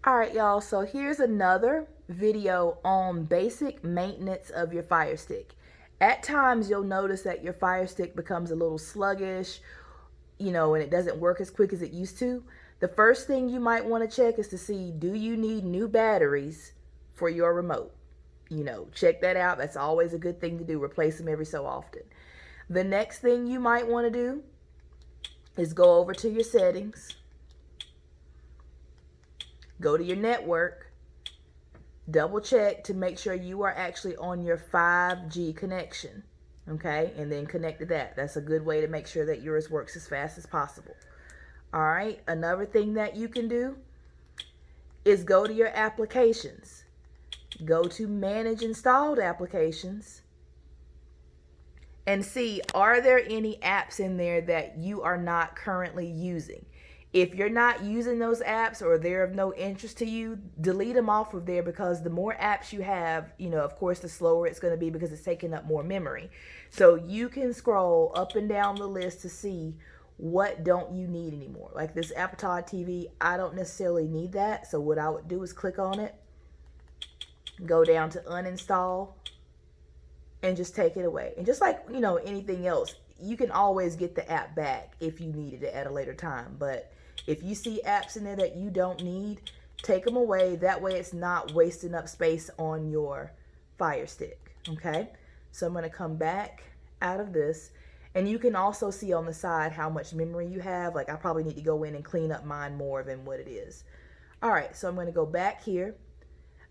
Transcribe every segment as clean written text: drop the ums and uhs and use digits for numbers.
All right, y'all, so here's another video on basic maintenance of your Fire Stick. At times, you'll notice that your Fire Stick becomes a little sluggish, and it doesn't work as quick as it used to. The first thing you might want to check is to see, do you need new batteries for your remote? Check that out. That's always a good thing to do. Replace them every so often. The next thing you might want to do is go over to your settings, go to your network, double check to make sure you are actually on your 5G connection. Okay, and then connect to that. That's a good way to make sure that yours works as fast as possible. All right, another thing that you can do is go to your applications. Go to manage installed applications and see, are there any apps in there that you are not currently using? If you're not using those apps or they're of no interest to you, delete them off of there, because the more apps you have, of course, the slower it's going to be because it's taking up more memory. So you can scroll up and down the list to see what don't you need anymore. Like this Apple TV, I don't necessarily need that. So what I would do is click on it, go down to uninstall, and just take it away. And just like, anything else, you can always get the app back if you needed it at a later time. But if you see apps in there that you don't need, take them away. That way it's not wasting up space on your Fire Stick. Okay, so I'm going to come back out of this, and you can also see on the side how much memory you have. Like, I probably need to go in and clean up mine more than what it is. All right, so I'm going to go back here.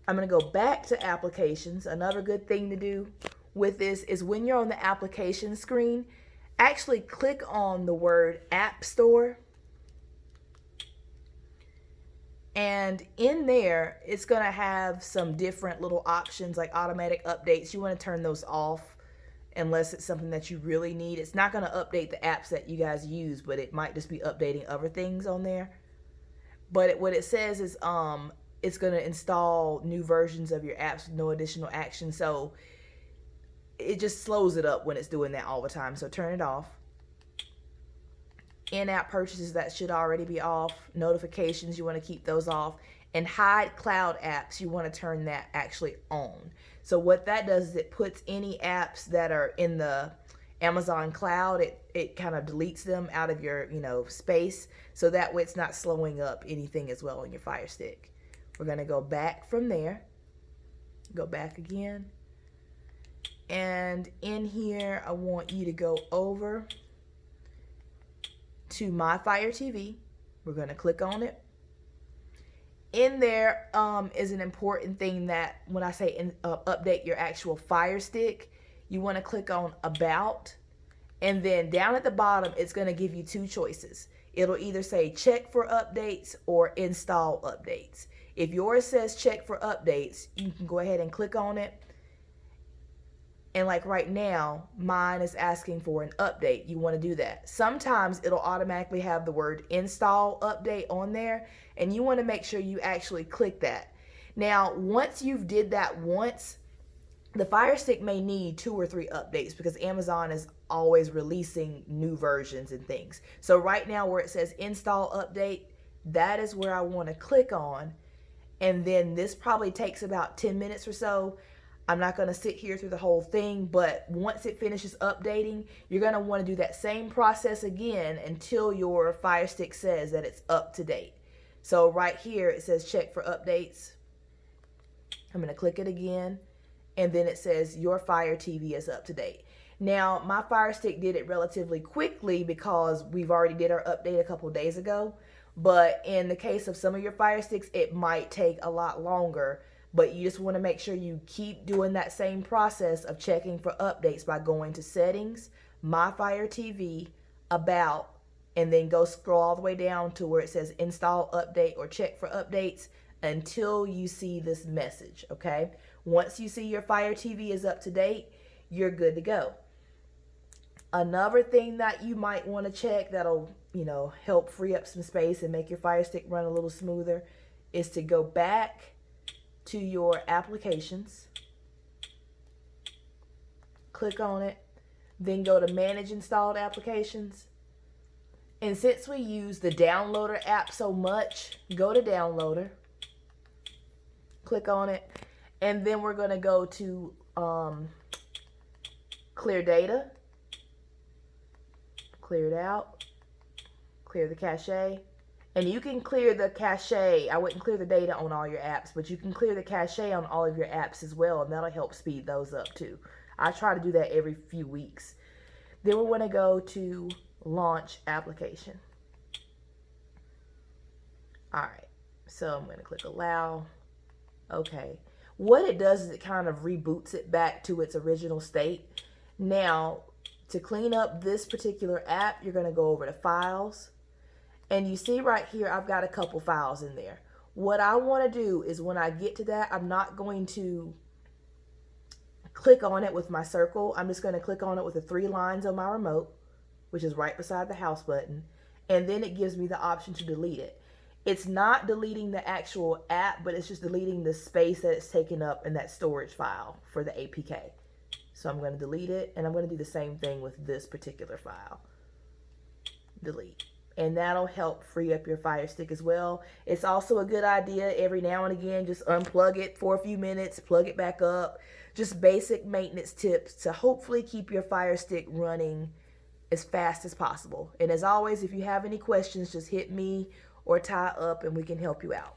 I'm going to go back to applications. Another good thing to do with this is when you're on the application screen, actually click on the word App Store. And in there, it's going to have some different little options like automatic updates. You want to turn those off unless it's something that you really need. It's not going to update the apps that you guys use, but it might just be updating other things on there. But what it says is it's going to install new versions of your apps with no additional action. So it just slows it up when it's doing that all the time. So turn it off. In-app purchases, that should already be off. Notifications, you want to keep those off. And hide cloud apps, you want to turn that actually on. So what that does is it puts any apps that are in the Amazon cloud, it kind of deletes them out of your space, so that way it's not slowing up anything as well on your Fire Stick. We're going to go back from there, go back again, and in here I want you to go over to My Fire TV. We're going to click on it. In there is an important thing that when I say update your actual Fire Stick, you want to click on About, and then down at the bottom it's going to give you two choices. It'll either say check for updates or install updates. If yours says check for updates, you can go ahead and click on it. And like right now, mine is asking for an update. You want to do that. Sometimes it'll automatically have the word install update on there, and you want to make sure you actually click that. Now, once you've did that once, the Fire Stick may need 2 or 3 updates because Amazon is always releasing new versions and things. So right now where it says install update, that is where I want to click on. And then this probably takes about 10 minutes or so. I'm not going to sit here through the whole thing, but once it finishes updating, you're going to want to do that same process again until your Fire Stick says that it's up to date. So right here it says check for updates. I'm going to click it again, and then it says your Fire TV is up to date. Now, my Fire Stick did it relatively quickly because we've already did our update a couple days ago. But in the case of some of your Fire Sticks, it might take a lot longer. But you just want to make sure you keep doing that same process of checking for updates by going to Settings, My Fire TV, About, and then go scroll all the way down to where it says Install Update or Check for Updates until you see this message, okay? Once you see your Fire TV is up to date, you're good to go. Another thing that you might want to check that'll, help free up some space and make your Fire Stick run a little smoother is to go back to your applications, click on it, then go to manage installed applications. And since we use the downloader app so much, go to downloader, Click on it. And then we're going to go to clear data. Clear it out. Clear the cache. And you can clear the cache. I wouldn't clear the data on all your apps, but you can clear the cache on all of your apps as well, and that'll help speed those up too. I try to do that every few weeks. Then we want to go to launch application. All right, so I'm going to click allow. Okay. What it does is it kind of reboots it back to its original state. Now, to clean up this particular app, you're going to go over to files. And you see right here, I've got a couple files in there. What I want to do is when I get to that, I'm not going to click on it with my circle. I'm just going to click on it with the 3 lines on my remote, which is right beside the house button. And then it gives me the option to delete it. It's not deleting the actual app, but it's just deleting the space that it's taken up in that storage file for the APK. So I'm going to delete it, and I'm going to do the same thing with this particular file. Delete. And that'll help free up your Fire Stick as well. It's also a good idea every now and again, just unplug it for a few minutes, plug it back up. Just basic maintenance tips to hopefully keep your Fire Stick running as fast as possible. And as always, if you have any questions, just hit me or Ty up and we can help you out.